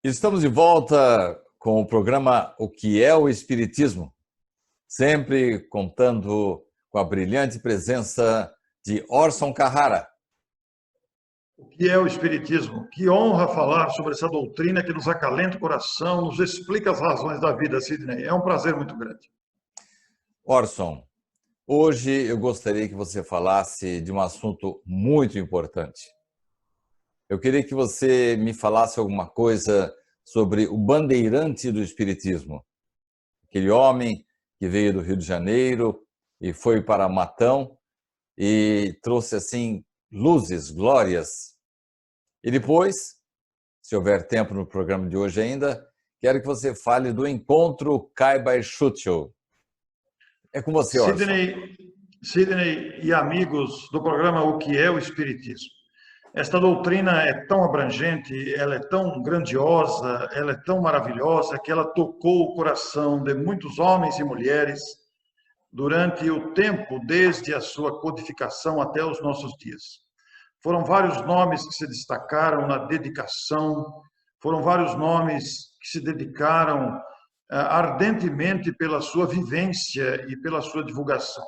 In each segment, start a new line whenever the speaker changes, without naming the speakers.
Estamos de volta com o programa O que é o Espiritismo, sempre contando com a brilhante presença de Orson Carrara.
O que é o Espiritismo? Que honra falar sobre essa doutrina que nos acalenta o coração, nos explica as razões da vida, Sidney. É um prazer muito grande.
Orson, hoje eu gostaria que você falasse de um assunto muito importante. Eu queria que você me falasse alguma coisa sobre o bandeirante do Espiritismo, aquele homem que veio do Rio de Janeiro e foi para Matão e trouxe assim luzes, glórias. E depois, se houver tempo no programa de hoje ainda, quero que você fale do encontro Caiba-Schutel. É com você, Orson.
Sidney e amigos do programa O que é o Espiritismo. Esta doutrina é tão abrangente, ela é tão grandiosa, ela é tão maravilhosa que ela tocou o coração de muitos homens e mulheres durante o tempo, desde a sua codificação até os nossos dias. Foram vários nomes que se destacaram na dedicação, foram vários nomes que se dedicaram ardentemente pela sua vivência e pela sua divulgação.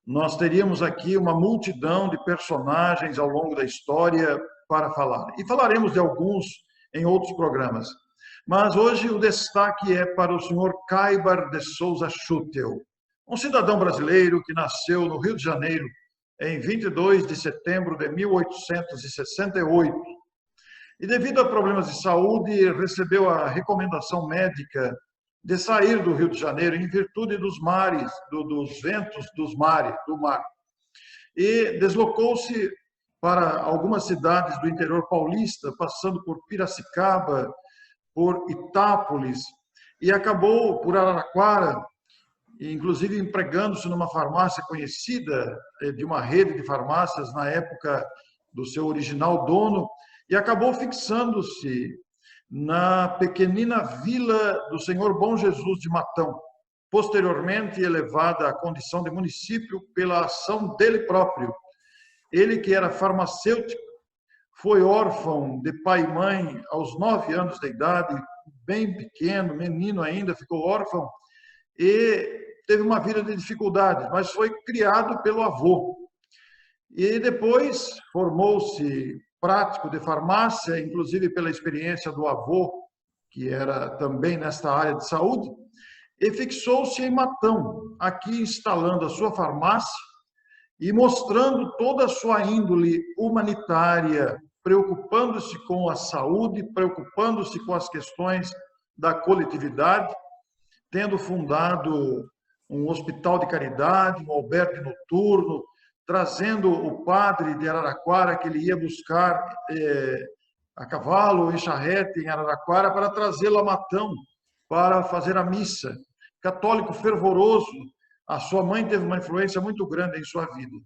Nós teríamos aqui uma multidão de personagens ao longo da história para falar. E falaremos de alguns em outros programas. Mas hoje o destaque é para o senhor Caibar de Souza Schutel, um cidadão brasileiro que nasceu no Rio de Janeiro em 22 de setembro de 1868. E devido a problemas de saúde, recebeu a recomendação médica de sair do Rio de Janeiro em virtude dos mares, dos ventos do mar. E deslocou-se para algumas cidades do interior paulista, passando por Piracicaba, por Itápolis, e acabou por Araraquara, inclusive empregando-se numa farmácia conhecida, de uma rede de farmácias na época do seu original dono, e acabou fixando-se na pequenina vila do Senhor Bom Jesus de Matão, posteriormente elevada à condição de município pela ação dele próprio. Ele, que era farmacêutico, foi órfão de pai e mãe aos 9 anos de idade, bem pequeno, menino ainda, ficou órfão e teve uma vida de dificuldades, mas foi criado pelo avô. E depois formou-se prático de farmácia, inclusive pela experiência do avô, que era também nesta área de saúde, e fixou-se em Matão, aqui instalando a sua farmácia e mostrando toda a sua índole humanitária, preocupando-se com a saúde, preocupando-se com as questões da coletividade, tendo fundado um hospital de caridade, um albergue noturno, trazendo o padre de Araraquara, que ele ia buscar a cavalo, em charrete, em Araraquara, para trazê-lo a Matão, para fazer a missa. Católico fervoroso, a sua mãe teve uma influência muito grande em sua vida.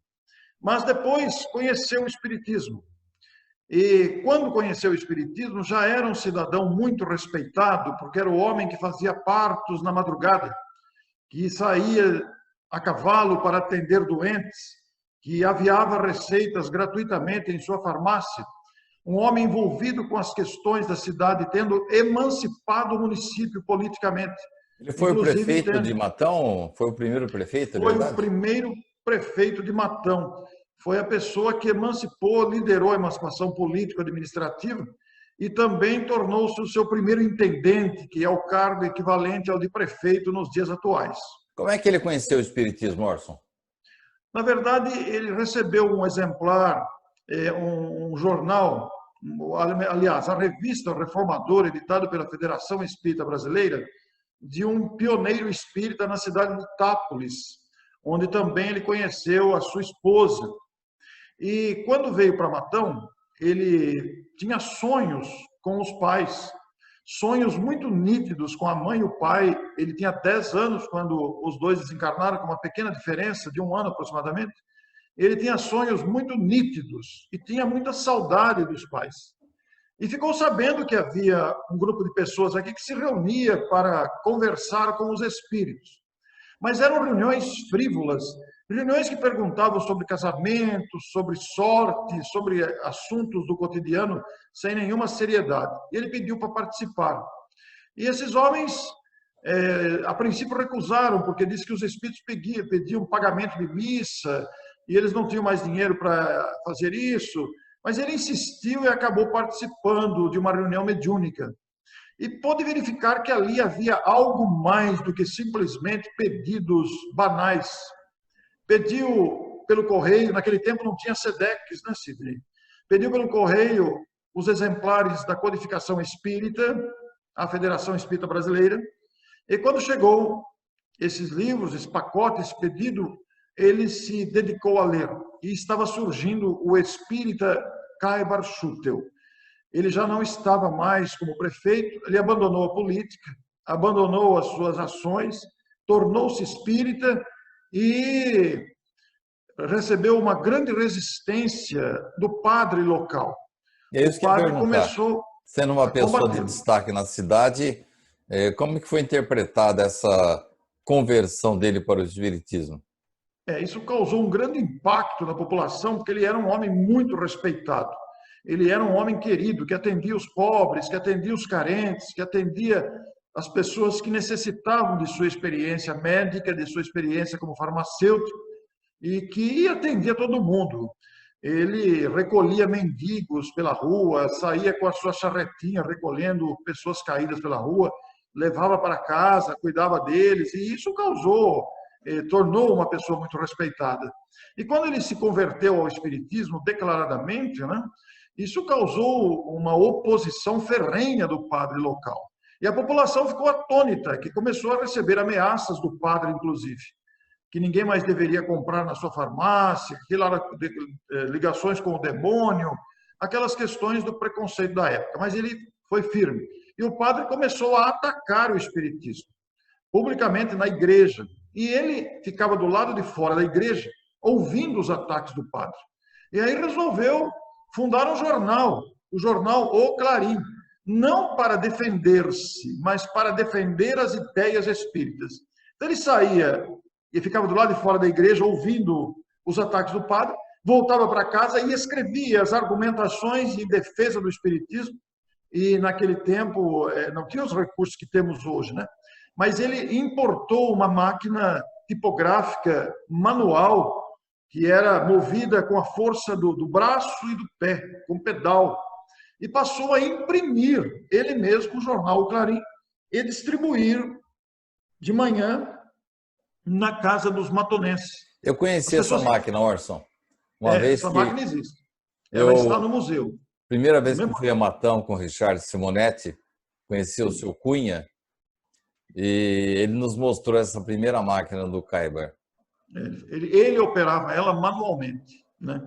Mas depois conheceu o Espiritismo. E quando conheceu o Espiritismo, já era um cidadão muito respeitado, porque era o homem que fazia partos na madrugada, que saía a cavalo para atender doentes, que aviava receitas gratuitamente em sua farmácia, um homem envolvido com as questões da cidade, tendo emancipado o município politicamente.
Ele foi o prefeito de Matão? Foi o primeiro prefeito, é verdade?
Foi o primeiro prefeito de Matão. Foi a pessoa que emancipou, liderou a emancipação político-administrativa e também tornou-se o seu primeiro intendente, que é o cargo equivalente ao de prefeito nos dias atuais.
Como é que ele conheceu o Espiritismo, Orson?
Na verdade, ele recebeu um exemplar, um jornal, aliás, a revista Reformador, editado pela Federação Espírita Brasileira, de um pioneiro espírita na cidade de Itápolis, onde também ele conheceu a sua esposa. E quando veio para Matão, ele tinha sonhos com os pais, sonhos muito nítidos com a mãe e o pai. Ele tinha 10 anos quando os dois desencarnaram, com uma pequena diferença de 1 ano aproximadamente. Ele tinha sonhos muito nítidos e tinha muita saudade dos pais. E ficou sabendo que havia um grupo de pessoas aqui que se reunia para conversar com os espíritos. Mas eram reuniões frívolas, Reuniões que perguntavam sobre casamento, sobre sorte, sobre assuntos do cotidiano, sem nenhuma seriedade. E ele pediu para participar. E esses homens, a princípio, recusaram, porque disse que os espíritos pediam pagamento de missa, e eles não tinham mais dinheiro para fazer isso. Mas ele insistiu e acabou participando de uma reunião mediúnica. E pôde verificar que ali havia algo mais do que simplesmente pedidos banais. Pediu pelo correio, naquele tempo não tinha SEDEX, né, Sidney? Pediu pelo correio os exemplares da Codificação Espírita, a Federação Espírita Brasileira, e quando chegou esses livros, esse pacote, esse pedido, ele se dedicou a ler. E estava surgindo o espírita Kaibar Schutel. Ele já não estava mais como prefeito, ele abandonou a política, abandonou as suas ações, tornou-se espírita e recebeu uma grande resistência do padre local.
É isso
O
que eu ia
padre
perguntar.
começou
Sendo uma
a
pessoa de
combatê-lo.
destaque na cidade, como que foi interpretada essa conversão dele para o espiritismo?
Isso causou um grande impacto na população, porque ele era um homem muito respeitado. Ele era um homem querido, que atendia os pobres, que atendia os carentes, que atendia as pessoas que necessitavam de sua experiência médica, de sua experiência como farmacêutico, e que atendia todo mundo. Ele recolhia mendigos pela rua, saía com a sua charretinha recolhendo pessoas caídas pela rua, levava para casa, cuidava deles, e isso tornou uma pessoa muito respeitada. E quando ele se converteu ao espiritismo declaradamente, né, isso causou uma oposição ferrenha do padre local. E a população ficou atônita, que começou a receber ameaças do padre, inclusive, que ninguém mais deveria comprar na sua farmácia, ligações com o demônio, aquelas questões do preconceito da época. Mas ele foi firme. E o padre começou a atacar o espiritismo, publicamente na igreja. E ele ficava do lado de fora da igreja, ouvindo os ataques do padre. E aí resolveu fundar um jornal, o jornal O Clarim, não para defender-se, mas para defender as ideias espíritas. Então ele saía e ficava do lado de fora da igreja, ouvindo os ataques do padre, voltava para casa e escrevia as argumentações em defesa do espiritismo. E naquele tempo não tinha os recursos que temos hoje, né? Mas ele importou uma máquina tipográfica manual que era movida com a força do braço e do pé, com pedal, e passou a imprimir ele mesmo o jornal O Clarim e distribuir de manhã na casa dos matonenses.
Eu conheci essa
pessoas...
máquina, Orson. Uma vez
essa
que
máquina existe. Ela está no museu.
Primeira vez que eu fui a Matão com o Richard Simonetti, conheci o seu Cunha, e ele nos mostrou essa primeira máquina do Kaibar.
Ele operava ela manualmente, né?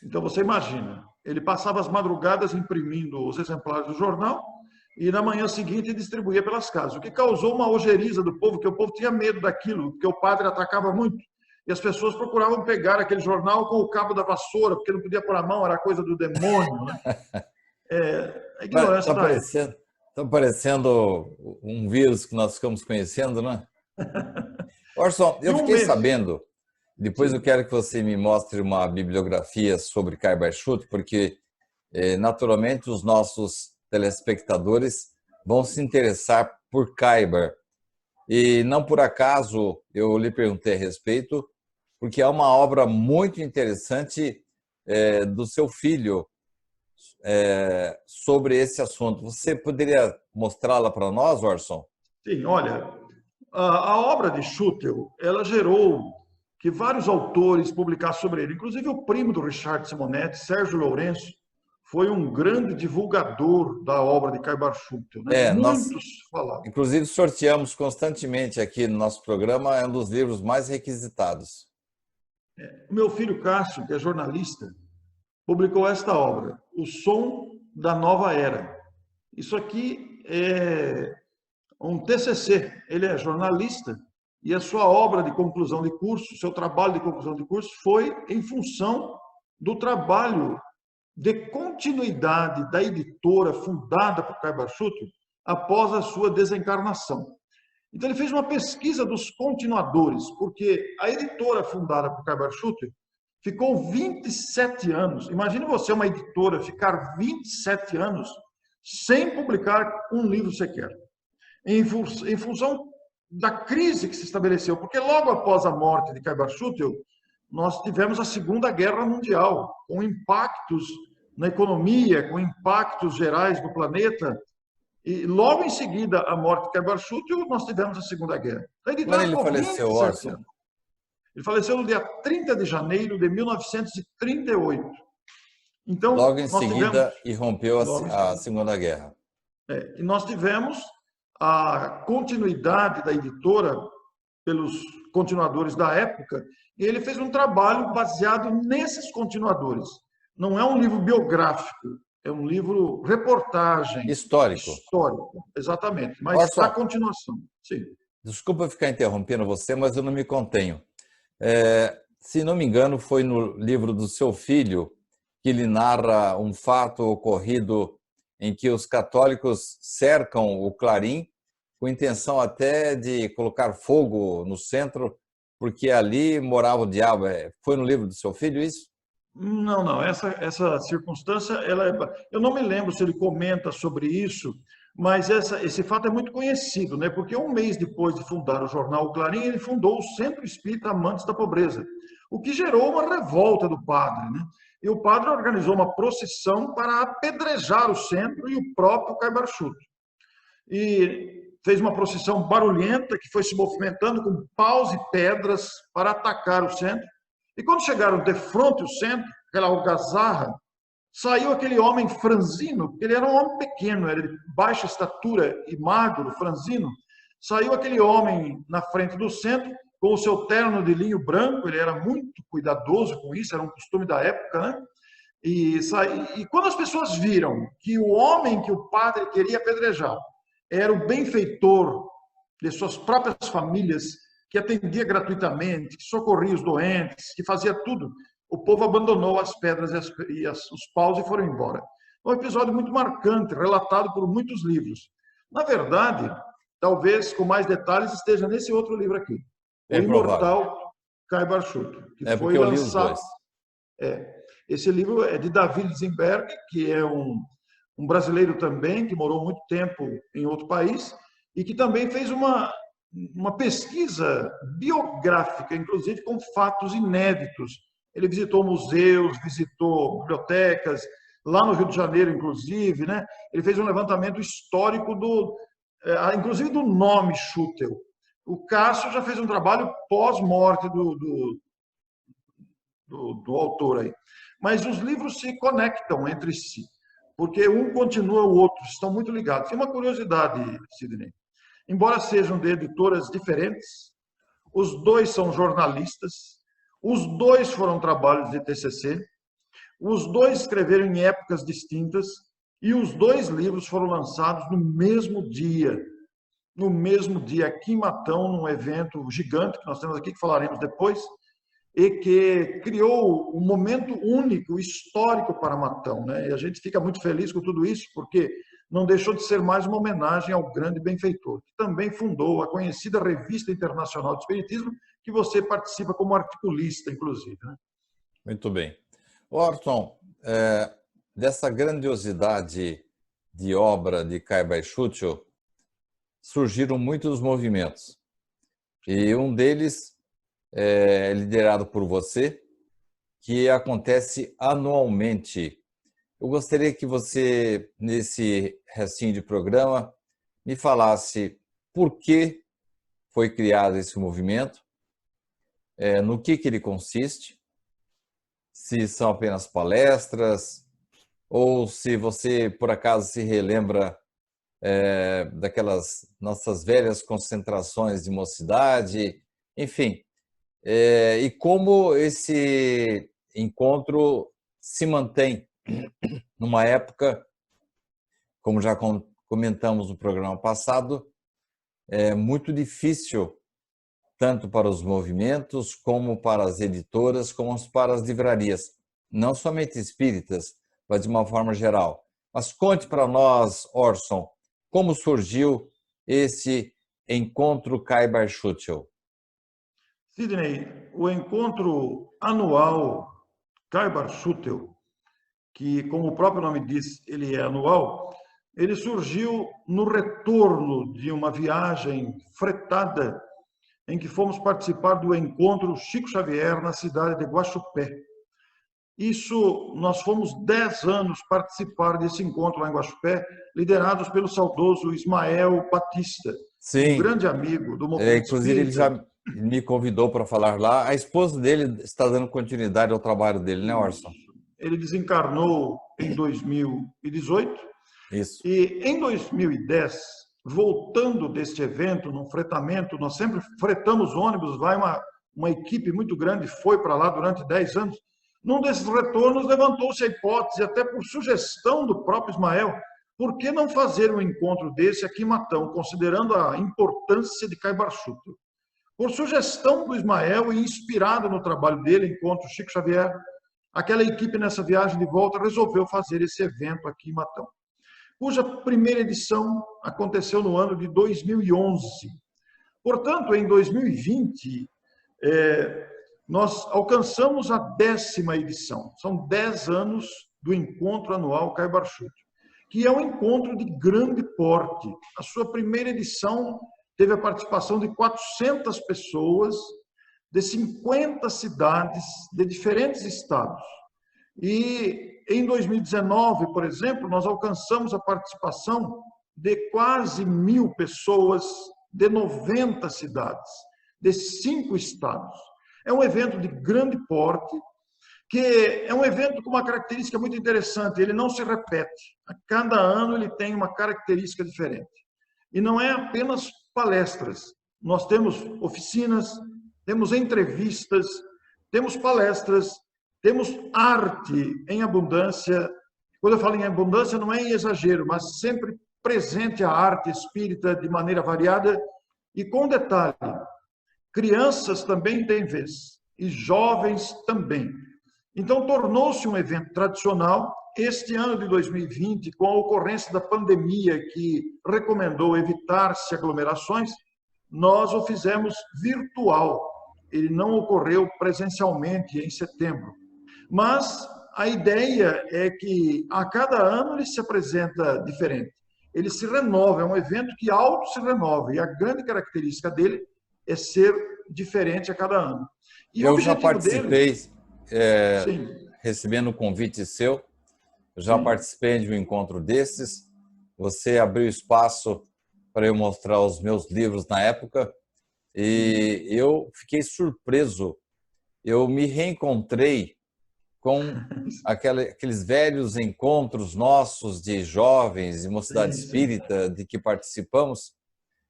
Então você imagina, ele passava as madrugadas imprimindo os exemplares do jornal e na manhã seguinte distribuía pelas casas, o que causou uma ojeriza do povo, que o povo tinha medo daquilo, porque o padre atacava muito. E as pessoas procuravam pegar aquele jornal com o cabo da vassoura, porque não podia pôr a mão, era coisa do demônio, né? A ignorância da época.
Está parecendo um vírus que nós ficamos conhecendo, né? Orson, eu fiquei sabendo, depois eu quero que você me mostre uma bibliografia sobre Kaibar Schutel, porque naturalmente os nossos telespectadores vão se interessar por Kaibar. E não por acaso eu lhe perguntei a respeito, porque há uma obra muito interessante do seu filho sobre esse assunto. Você poderia mostrá-la para nós, Orson?
Sim, olha, a obra de Schutel, ela gerou que vários autores publicassem sobre ele, inclusive o primo do Richard Simonetti, Sérgio Lourenço, foi um grande divulgador da obra de Kaibar Schutel, né? Muitos falaram.
Inclusive sorteamos constantemente aqui no nosso programa, é um dos livros mais requisitados.
O meu filho Cássio, que é jornalista, publicou esta obra, O Som da Nova Era. Isso aqui é um TCC, ele é jornalista e a sua obra de conclusão de curso, seu trabalho de conclusão de curso foi em função do trabalho de continuidade da editora fundada por Kaibar Schutel após a sua desencarnação. Então, ele fez uma pesquisa dos continuadores, porque a editora fundada por Caio Barchuti ficou 27 anos. Imagine você, uma editora, ficar 27 anos sem publicar um livro sequer, em função da crise que se estabeleceu, porque logo após a morte de Caio Barchuti, nós tivemos a Segunda Guerra Mundial, com impactos na economia, com impactos gerais no planeta, e logo em seguida a morte de Caio Barchuti, nós tivemos a Segunda Guerra. A
Quando
editora
ele
ficou
faleceu,
27
Orson?
anos. Ele faleceu no dia 30 de janeiro de 1938.
Logo
Então,
em
nós tivemos...
seguida, irrompeu
Logo em
a
seguida.
Segunda Guerra.
E nós tivemos a continuidade da editora pelos continuadores da época, e ele fez um trabalho baseado nesses continuadores. Não é um livro biográfico, é um livro reportagem.
Histórico.
Histórico, exatamente. Mas
Orson,
a continuação, sim.
Desculpa ficar interrompendo você, mas eu não me contenho. Se não me engano, foi no livro do seu filho que ele narra um fato ocorrido em que os católicos cercam o Clarim com intenção até de colocar fogo no centro, porque ali morava o diabo. Foi no livro do seu filho isso?
Não. Essa circunstância, eu não me lembro se ele comenta sobre isso, mas esse fato é muito conhecido, né? Porque um mês depois de fundar o jornal O Clarim, ele fundou o Centro Espírita Amantes da Pobreza, o que gerou uma revolta do padre, né? E o padre organizou uma procissão para apedrejar o centro e o próprio Caio Barchuti. E fez uma procissão barulhenta que foi se movimentando com paus e pedras para atacar o centro. E quando chegaram de frente ao centro, aquela algazarra, saiu aquele homem franzino, porque ele era um homem pequeno, era de baixa estatura e magro, franzino. Saiu aquele homem na frente do centro, com o seu terno de linho branco, ele era muito cuidadoso com isso, era um costume da época, né? E quando as pessoas viram que o homem que o padre queria apedrejar era o benfeitor de suas próprias famílias, que atendia gratuitamente, que socorria os doentes, que fazia tudo, o povo abandonou as pedras e os paus e foram embora. É um episódio muito marcante, relatado por muitos livros. Na verdade, talvez com mais detalhes esteja nesse outro livro aqui, O Imortal Caio Barchuti, que foi lançado. Esse livro é de David Lisenberg, que é um brasileiro também, que morou muito tempo em outro país, e que também fez uma pesquisa biográfica, inclusive com fatos inéditos. Ele visitou museus, visitou bibliotecas, lá no Rio de Janeiro, inclusive, né? Ele fez um levantamento histórico inclusive do nome Schutel. O Cássio já fez um trabalho pós-morte do autor aí. Mas os livros se conectam entre si, porque um continua o outro, estão muito ligados. Tem uma curiosidade, Sidney. Embora sejam de editoras diferentes, os dois são jornalistas, os dois foram trabalhos de TCC, os dois escreveram em épocas distintas e os dois livros foram lançados no mesmo dia. No mesmo dia, aqui em Matão, num evento gigante que nós temos aqui, que falaremos depois, e que criou um momento único, histórico para Matão, né? E a gente fica muito feliz com tudo isso, porque não deixou de ser mais uma homenagem ao grande benfeitor, que também fundou a conhecida Revista Internacional de Espiritismo, que você participa como articulista, inclusive, né?
Muito bem. Orson, dessa grandiosidade de obra de Caio Barchuti, surgiram muitos movimentos. E um deles é liderado por você, que acontece anualmente. Eu gostaria que você, nesse restinho de programa, me falasse por que foi criado esse movimento, no que ele consiste, se são apenas palestras, ou se você, por acaso, se relembra daquelas nossas velhas concentrações de mocidade, enfim. E como esse encontro se mantém numa época, como já comentamos no programa passado, é muito difícil, tanto para os movimentos, como para as editoras, como para as livrarias, não somente espíritas, mas de uma forma geral. Mas conte para nós, Orson, como surgiu esse Encontro Caibar-Schutel?
Sidney, o encontro anual Caibar-Schutel, que, como o próprio nome diz, ele é anual, ele surgiu no retorno de uma viagem fretada em que fomos participar do encontro Chico Xavier na cidade de Guaxupé. Isso, nós fomos 10 anos participar desse encontro lá em Guaxupé, liderados pelo saudoso Ismael Batista, um
Sim,
grande amigo do movimento
inclusive ele
espírita.
já me convidou para falar lá. A esposa dele está dando continuidade ao trabalho dele, né, Orson?
Ele desencarnou em 2018
Isso.
e em 2010, voltando deste evento, num fretamento, nós sempre fretamos ônibus, vai uma equipe muito grande, foi para lá durante 10 anos. Num desses retornos, levantou-se a hipótese, até por sugestão do próprio Ismael, por que não fazer um encontro desse aqui em Matão, considerando a importância de Caibar-Schutel? Por sugestão do Ismael e inspirado no trabalho dele, Encontro Chico Xavier, aquela equipe nessa viagem de volta resolveu fazer esse evento aqui em Matão, cuja primeira edição aconteceu no ano de 2011. Portanto, em 2020, nós alcançamos a 10ª edição. São 10 anos do Encontro Anual Caibar-Schutel, que é um encontro de grande porte. A sua primeira edição teve a participação de 400 pessoas de 50 cidades de diferentes estados. E em 2019, por exemplo, nós alcançamos a participação de quase 1.000 pessoas de 90 cidades, de 5 estados. É um evento de grande porte, que é um evento com uma característica muito interessante, ele não se repete. A cada ano ele tem uma característica diferente. E não é apenas palestras. Nós temos oficinas, temos entrevistas, temos palestras, temos arte em abundância. Quando eu falo em abundância, não é em exagero, mas sempre presente a arte espírita de maneira variada e com detalhe. Crianças também têm vez e jovens também. Então, tornou-se um evento tradicional. Este ano de 2020, com a ocorrência da pandemia que recomendou evitar-se aglomerações, nós o fizemos virtual. Ele não ocorreu presencialmente em setembro. Mas a ideia é que a cada ano ele se apresenta diferente. Ele se renova, é um evento que auto se renova. E a grande característica dele é ser diferente a cada ano. E o
Eu já
objetivo dele...
participei,
Sim,
recebendo um convite seu, já
sim.
participei de um encontro desses. Você abriu espaço para eu mostrar os meus livros na época e eu fiquei surpreso. Eu me reencontrei com aqueles velhos encontros nossos de jovens e mocidade
Sim, sim.
espírita de que participamos.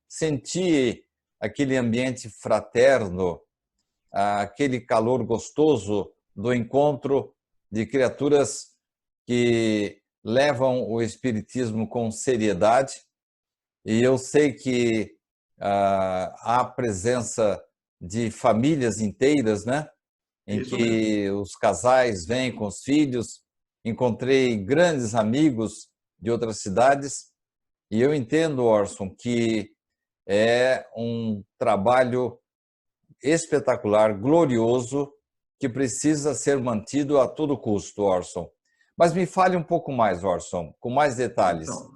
Senti aquele ambiente fraterno, aquele calor gostoso do encontro de criaturas que levam o espiritismo com seriedade. E eu sei que há a presença de famílias inteiras, né? Em
Isso mesmo.
que os casais vêm com os filhos. Encontrei grandes amigos de outras cidades e eu entendo, Orson, que é um trabalho espetacular, glorioso, que precisa ser mantido a todo custo, Orson. Mas me fale um pouco mais, Orson, com mais detalhes.
Então,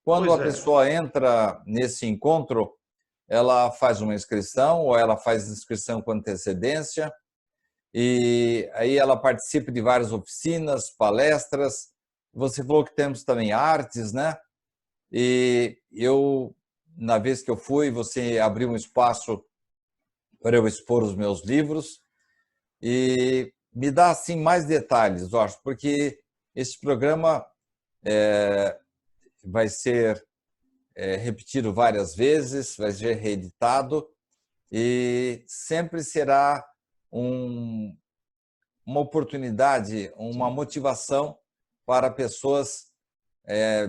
Quando
pois
a
é.
pessoa entra nesse encontro, ela faz uma inscrição ou ela faz inscrição com antecedência e aí ela participa de várias oficinas, palestras. Você falou que temos também artes, né? E eu, na vez que eu fui, você abriu um espaço para eu expor os meus livros e me dá assim mais detalhes, Orson, porque esse programa vai ser repetido várias vezes, vai ser reeditado e sempre será uma oportunidade, uma motivação para pessoas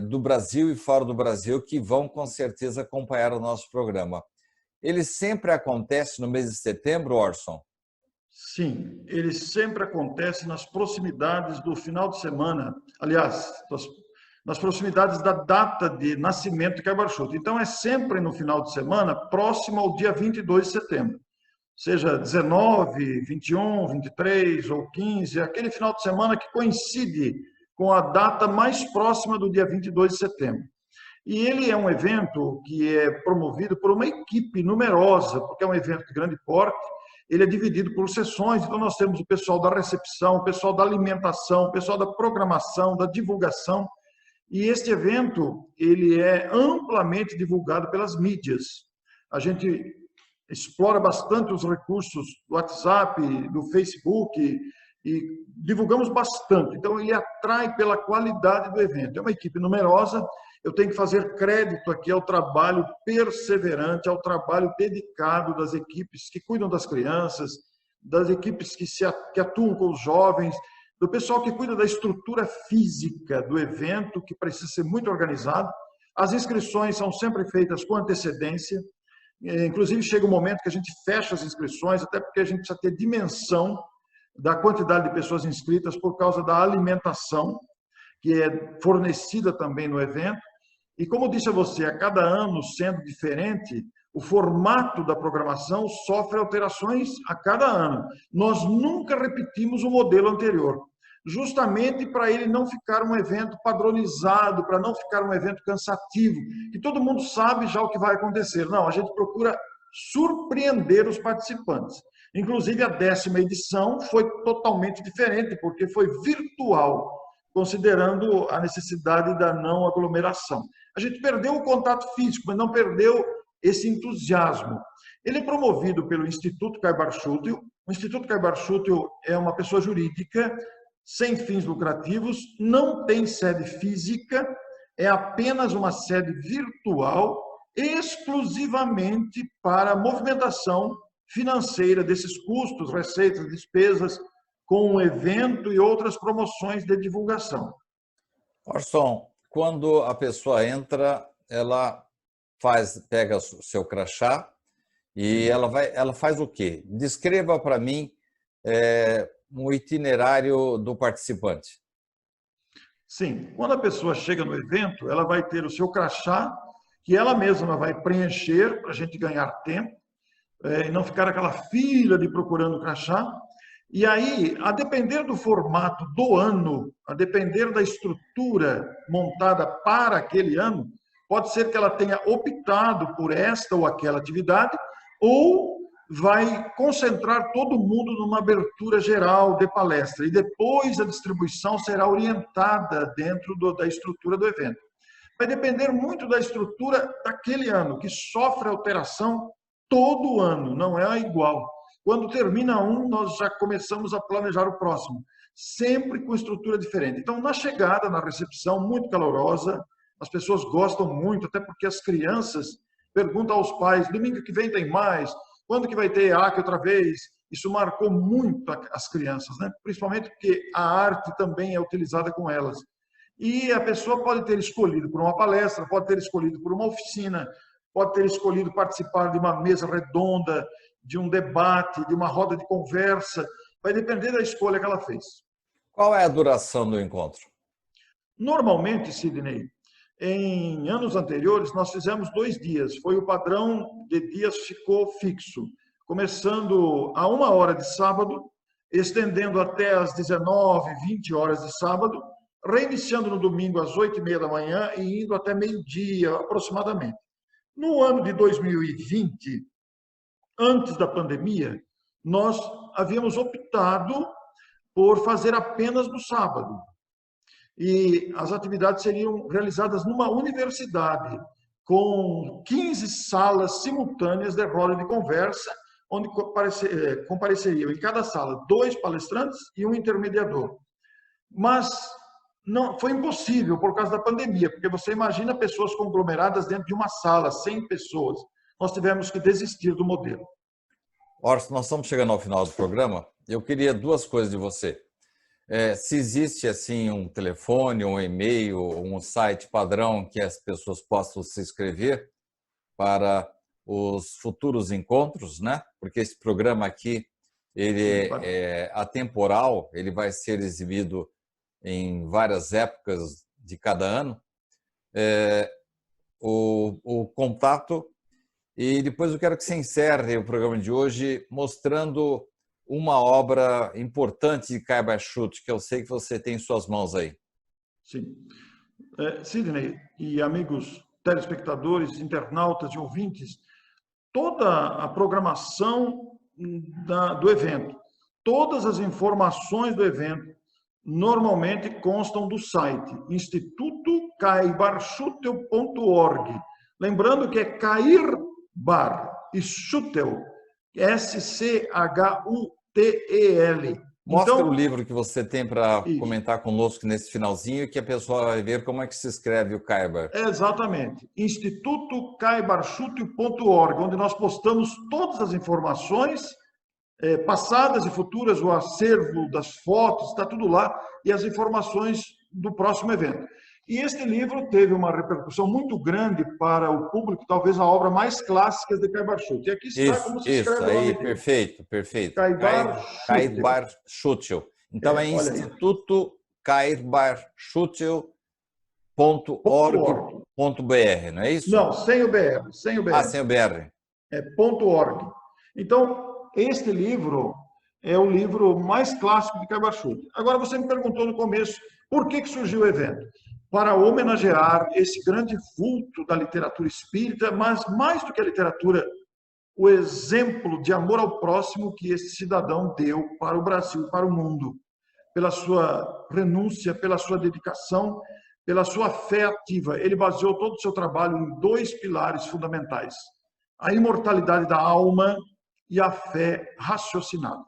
do Brasil e fora do Brasil que vão com certeza acompanhar o nosso programa. Ele sempre acontece no mês de setembro, Orson?
Sim, ele sempre acontece nas proximidades do final de semana. Aliás, nas proximidades da data de nascimento de Caio Barchoto. Então, é sempre no final de semana, próximo ao dia 22 de setembro. Seja 19, 21, 23 ou 15, aquele final de semana que coincide com a data mais próxima do dia 22 de setembro. E ele é um evento que é promovido por uma equipe numerosa, porque é um evento de grande porte. Ele é dividido por sessões, então nós temos o pessoal da recepção, o pessoal da alimentação, o pessoal da programação, da divulgação. E este evento, ele é amplamente divulgado pelas mídias. A gente explora bastante os recursos do WhatsApp, do Facebook, e divulgamos bastante. Então, ele atrai pela qualidade do evento. É uma equipe numerosa. Eu tenho que fazer crédito aqui ao trabalho perseverante, ao trabalho dedicado das equipes que cuidam das crianças, das equipes que atuam com os jovens, do pessoal que cuida da estrutura física do evento, que precisa ser muito organizado. As inscrições são sempre feitas com antecedência. Inclusive, chega um momento que a gente fecha as inscrições, até porque a gente precisa ter dimensão da quantidade de pessoas inscritas por causa da alimentação, que é fornecida também no evento. E como disse a você, a cada ano sendo diferente, o formato da programação sofre alterações a cada ano. Nós nunca repetimos o modelo anterior, justamente para ele não ficar um evento padronizado, para não ficar um evento cansativo, que todo mundo sabe já o que vai acontecer. Não, a gente procura surpreender os participantes. Inclusive, a 10ª edição foi totalmente diferente, porque foi virtual, considerando a necessidade da não aglomeração. A gente perdeu o contato físico, mas não perdeu esse entusiasmo. Ele é promovido pelo Instituto Caio Barchoto. O Instituto Caio Barchoto é uma pessoa jurídica, sem fins lucrativos, não tem sede física, é apenas uma sede virtual, exclusivamente para a movimentação financeira desses custos, receitas, despesas, com o evento e outras promoções de divulgação.
Orson, quando a pessoa entra, ela pega o seu crachá e ela faz o quê? Descreva para mim um itinerário do participante.
Sim, quando a pessoa chega no evento, ela vai ter o seu crachá, que ela mesma vai preencher para a gente ganhar tempo, e não ficar aquela fila de procurando crachá. E aí, a depender do formato do ano, a depender da estrutura montada para aquele ano, pode ser que ela tenha optado por esta ou aquela atividade, ou vai concentrar todo mundo numa abertura geral de palestra. E depois a distribuição será orientada dentro da estrutura do evento. Vai depender muito da estrutura daquele ano, que sofre alteração todo ano, não é igual. Quando termina um, nós já começamos a planejar o próximo, sempre com estrutura diferente. Então, na chegada, na recepção, muito calorosa, as pessoas gostam muito, até porque as crianças perguntam aos pais, domingo que vem tem mais, quando que vai ter EAC outra vez? Isso marcou muito as crianças, né? Principalmente porque a arte também é utilizada com elas. E a pessoa pode ter escolhido por uma palestra, pode ter escolhido por uma oficina, pode ter escolhido participar de uma mesa redonda, de um debate, de uma roda de conversa. Vai depender da escolha que ela fez.
Qual é a duração do encontro?
Normalmente, Sidney, em anos anteriores, nós fizemos 2 dias. Foi o padrão de dias ficou fixo. Começando a 1h de sábado, estendendo até às 19, 20 horas de sábado, reiniciando no domingo às 8h30 da manhã e indo até meio-dia, aproximadamente. No ano de 2020, antes da pandemia, nós havíamos optado por fazer apenas no sábado. E as atividades seriam realizadas numa universidade, com 15 salas simultâneas de roda de conversa, onde compareceriam em cada sala 2 palestrantes e um intermediador. Mas não foi impossível por causa da pandemia, porque você imagina pessoas conglomeradas dentro de uma sala, 100 pessoas. Nós tivemos que desistir do modelo.
Orson, nós estamos chegando ao final do programa. Eu queria 2 coisas de você. Se existe assim um telefone, um e-mail, um site padrão que as pessoas possam se inscrever para os futuros encontros, né? Porque esse programa aqui ele é atemporal, ele vai ser exibido em várias épocas de cada ano, o contato. E depois eu quero que você encerre o programa de hoje mostrando uma obra importante de Kai Bar-Schuch, que eu sei que você tem em suas mãos aí.
Sim. Sidney e amigos telespectadores, internautas e ouvintes, toda a programação do evento, todas as informações do evento, normalmente constam do site institutokaibarschutel.org. Lembrando que é Cair Bar e Schutel, S-C-H-U-T-E-L.
Mostra
Então,
o livro que você tem para
isso.
comentar conosco nesse finalzinho, que a pessoa vai ver como é que se escreve o Kaibar.
Exatamente. institutokaibarschutel.org, onde nós postamos todas as informações passadas e futuras, o acervo das fotos, está tudo lá, e as informações do próximo evento. E este livro teve uma repercussão muito grande para o público, talvez a obra mais clássica de Kai Bar-Schutel. E aqui está como se escreve o nome
aí,
dele.
perfeito, perfeito.
Kai Bar-Schutel.
Kai Bar-Schutel. Então é Instituto kaibarschutel.org.br, não é isso?
Não, sem o BR, sem o BR.
Ah, sem o BR.
É .org. Então, este livro é o livro mais clássico de Kai Bar-Schutel. Agora, você me perguntou no começo por que surgiu o evento. Para homenagear esse grande vulto da literatura espírita, mas mais do que a literatura, o exemplo de amor ao próximo que esse cidadão deu para o Brasil e para o mundo, pela sua renúncia, pela sua dedicação, pela sua fé ativa. Ele baseou todo o seu trabalho em dois pilares fundamentais: a imortalidade da alma e a fé raciocinada.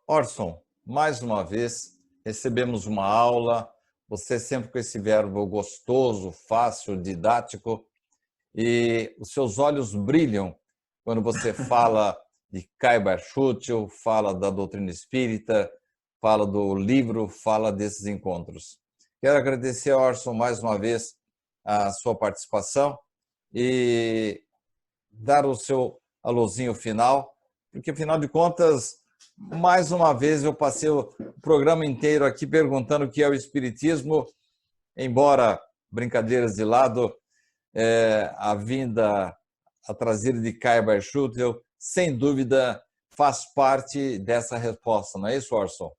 Orson, mais uma vez, recebemos uma aula, você sempre com esse verbo gostoso, fácil, didático, e os seus olhos brilham quando você fala de Kai Bar-Schutel, fala da doutrina espírita, fala do livro, fala desses encontros. Quero agradecer, Orson, mais uma vez a sua participação e dar o seu alôzinho final, porque, afinal de contas, mais uma vez eu passei o programa inteiro aqui perguntando o que é o Espiritismo, embora, brincadeiras de lado, a vinda, a trazida de Kai Bar-Schutel, sem dúvida, faz parte dessa resposta, não é isso, Orson?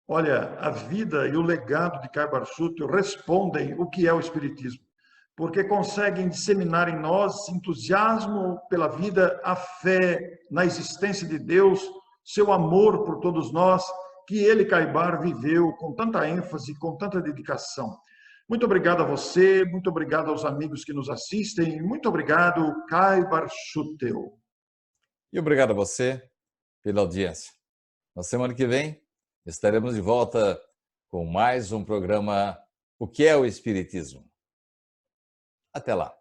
Olha, a vida e o legado de Kai Bar-Schutel respondem o que é o Espiritismo, porque conseguem disseminar em nós entusiasmo pela vida, a fé na existência de Deus, seu amor por todos nós, que ele, Kai Bar, viveu com tanta ênfase, com tanta dedicação. Muito obrigado a você, muito obrigado aos amigos que nos assistem, muito obrigado, Kai Bar-Schutel.
E obrigado a você pela audiência. Na semana que vem, estaremos de volta com mais um programa O que é o Espiritismo? Até lá.